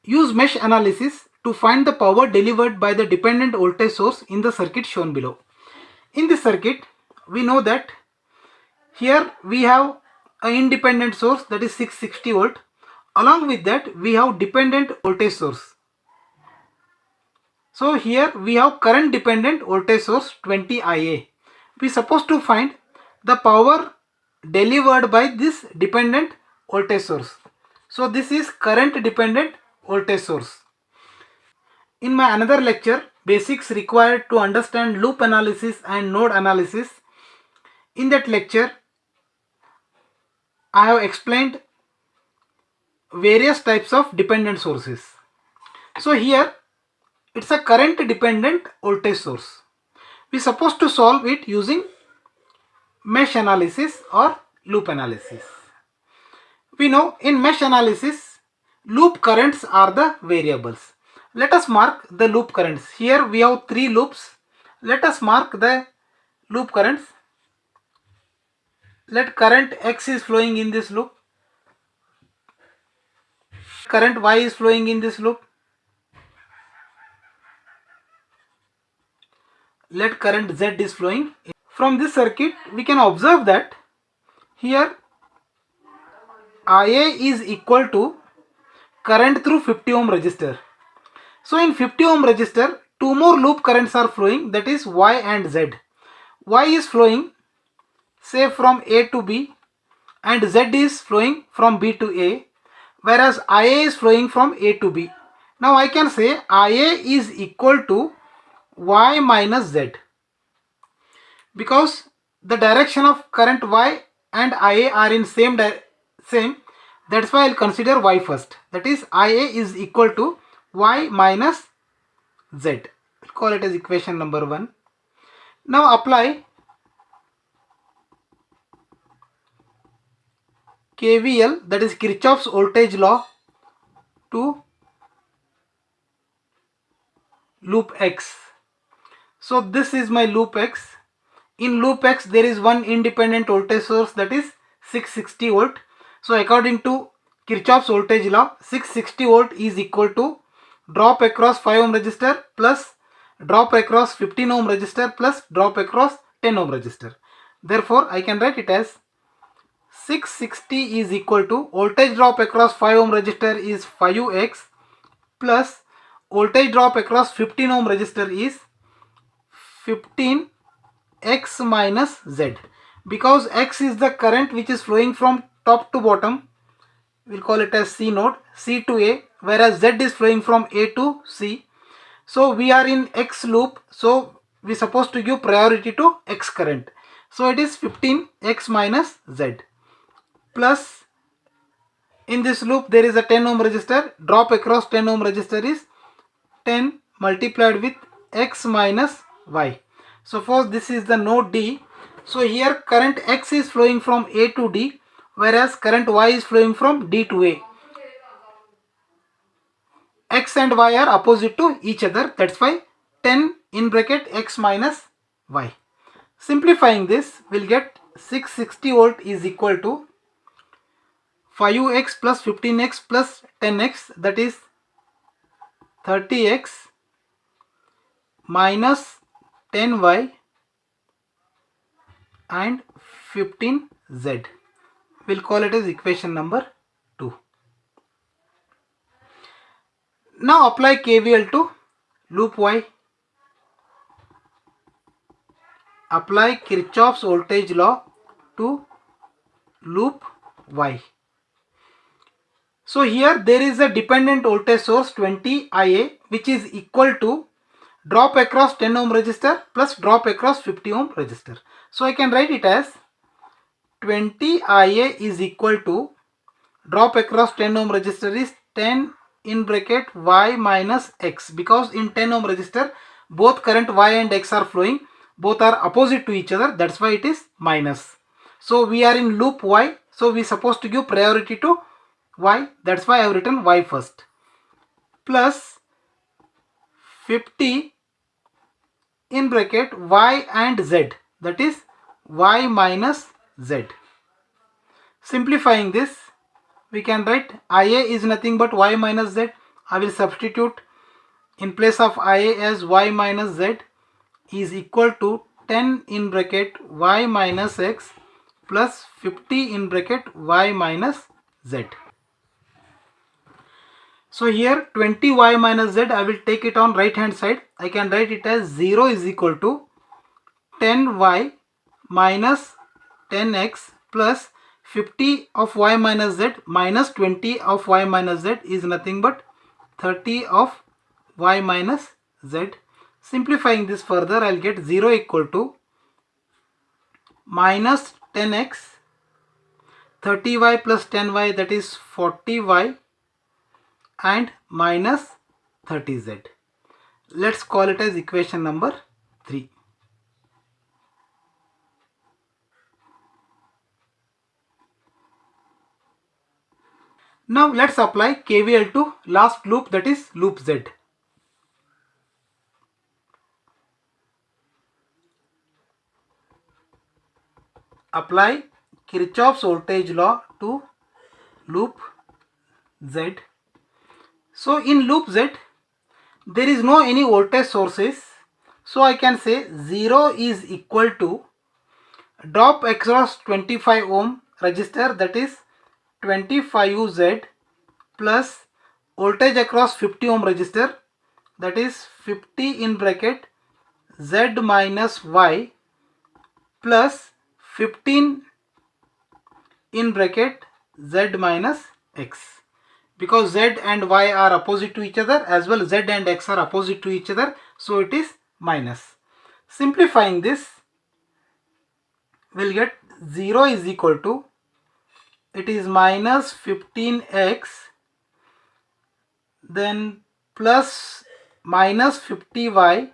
Use mesh analysis to find the power delivered by the dependent voltage source in the circuit shown below. In this circuit, we know that here we have an independent source, that is 660 volt. Along with that, we have dependent voltage source. So here we have current dependent voltage source 20 IA. We are supposed to find the power delivered by this dependent voltage source. So this is current dependent voltage source. In my another lecture, basics required to understand loop analysis and node analysis, in that lecture I have explained various types of dependent sources. So here it's a current dependent voltage source. We are supposed to solve it using mesh analysis or loop analysis. We know in mesh analysis, loop currents are the variables. Let us mark the loop currents. Here we have 3 loops. Let us mark the loop currents. Let current X is flowing in this loop. Current Y is flowing in this loop. Let current Z is flowing. From this circuit, we can observe that here IA is equal to current through 50 ohm resistor. So in 50 ohm resistor, 2 more loop currents are flowing, that is Y and Z. Y is flowing say from A to B and Z is flowing from B to A, whereas IA is flowing from A to B. Now I can say IA is equal to Y minus Z, because the direction of current Y and IA are in same. That's why I'll consider Y first. That is IA is equal to Y minus Z. We'll call it as equation number 1. Now apply KVL, that is Kirchhoff's voltage law, to loop X. So this is my loop X. In loop X there is one independent voltage source, that is 660 volt. So according to Kirchhoff's voltage law, 660 volt is equal to drop across 5 ohm resistor plus drop across 15 ohm resistor plus drop across 10 ohm resistor. Therefore I can write it as 660 is equal to voltage drop across 5 ohm resistor is 5x plus voltage drop across 15 ohm resistor is 15x minus Z. Because X is the current which is flowing from top to bottom, we'll call it as C node, C to A, whereas Z is flowing from A to C. So we are in X loop, so we are supposed to give priority to X current. So it is 15x minus Z plus, in this loop there is a 10 ohm resistor, drop across 10 ohm resistor is 10 multiplied with X minus Y. Suppose this is the node D. So here current X is flowing from A to D, whereas current Y is flowing from D to A. X and Y are opposite to each other. That's why 10 in bracket X minus Y. Simplifying this, we'll get 660 volt is equal to 5x plus 15x plus 10x, that is 30x minus 10y and 15z. We'll call it as equation number 2. Now apply KVL to loop Y. Apply Kirchhoff's voltage law to loop Y. So here there is a dependent voltage source 20 IA, which is equal to drop across 10 ohm resistor plus drop across 50 ohm resistor. So I can write it as 20 IA is equal to drop across 10 ohm resistor is 10 in bracket Y minus X, because in 10 ohm resistor both current Y and X are flowing, both are opposite to each other, that's why it is minus. So we are in loop Y, so we are supposed to give priority to Y, that's why I have written Y first, plus 50 in bracket Y and Z, that is Y minus Z. Simplifying this, we can write IA is nothing but Y minus Z. I will substitute in place of IA as y minus z is equal to 10 in bracket y minus x plus 50 in bracket y minus z. So here 20y minus z, I will take it on right hand side. I can write it as 0 is equal to 10y minus 10x plus 50 of y minus z minus 20 of y minus z is nothing but 30 of y minus z. Simplifying this further, I'll get 0 equal to minus 10x, 30y plus 10y, that is 40y, and minus 30z. Let's call it as equation number 3. Now let's apply KVL to last loop, that is loop Z. Apply Kirchhoff's voltage law to loop Z. So in loop Z, there is no any voltage sources. So I can say 0 is equal to drop across 25 ohm resistor, that is 25Z, plus voltage across 50 ohm resistor, that is 50 in bracket Z minus Y plus 15 in bracket Z minus X. Because Z and Y are opposite to each other, as well Z and X are opposite to each other, so it is minus. Simplifying this, we'll get 0 is equal to, it is minus 15x, then plus minus 50y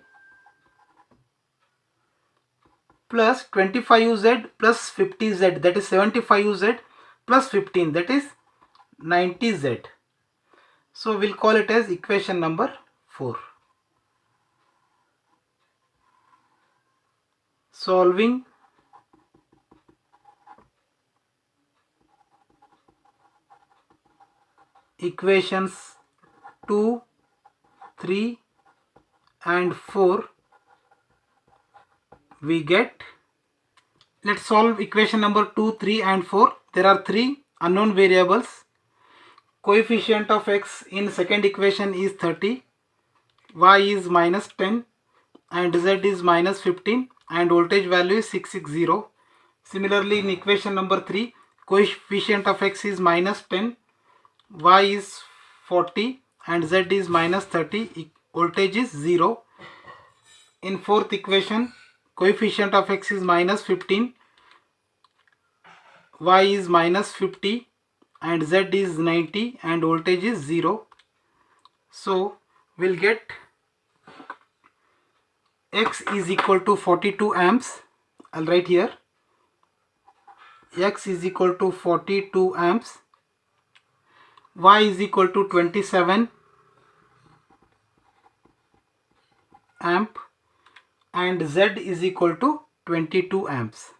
plus 25z plus 50z, that is 75z plus 15, that is 90z. So we'll call it as equation number 4. Solving equations 2, 3 and 4, we get, let's solve equation number 2, 3 and 4. There are 3 unknown variables. Coefficient of x in second equation is 30, y is minus 10 and z is minus 15 and voltage value is 660. Similarly in equation number 3, coefficient of x is minus 10, y is 40 and z is minus 30, voltage is 0. In fourth equation, coefficient of x is minus 15, y is minus 50 and z is 90 and voltage is 0. So we'll get x is equal to 42 amps. I'll write here x is equal to 42 amps, y is equal to 27 amp and z is equal to 22 amps.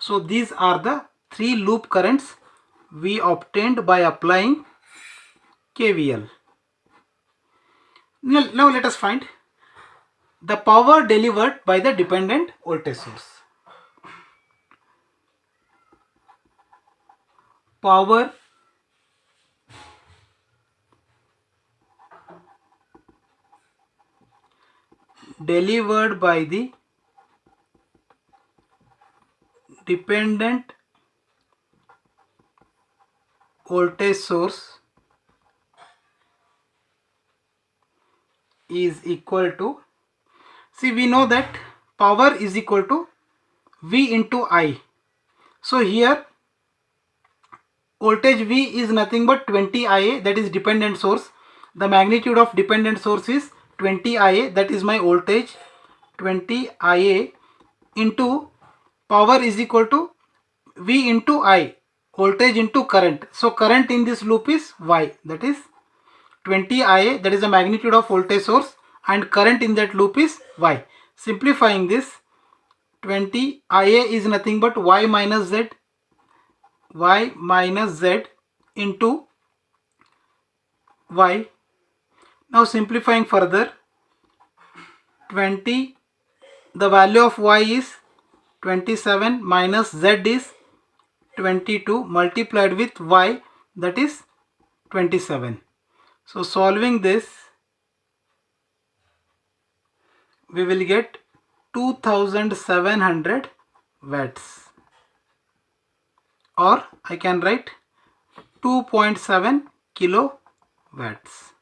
So these are the 3 loop currents we obtained by applying KVL. Now let us find the power delivered by the dependent voltage source. Power delivered by the dependent voltage source is equal to, see, we know that power is equal to V into I. So here voltage V is nothing but 20 IA, that is dependent source. The magnitude of dependent source is 20 IA, that is my voltage, 20 IA into power is equal to V into I, voltage into current. So current in this loop is Y, that is 20 IA, that is the magnitude of voltage source, and current in that loop is Y. Simplifying this, 20 IA is nothing but Y minus Z into y. Now simplifying further, 20, the value of y is 27 minus z is 22 multiplied with y, that is 27. So solving this, we will get 2700 watts, or I can write 2.7 kilowatts.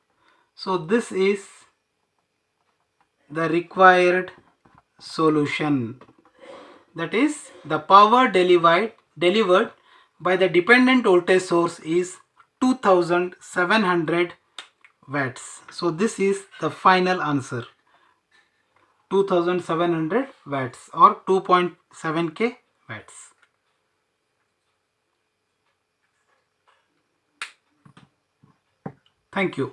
So this is the required solution. That is, the power delivered by the dependent voltage source is 2700 watts. So this is the final answer, 2700 watts or 2.7k watts. Thank you.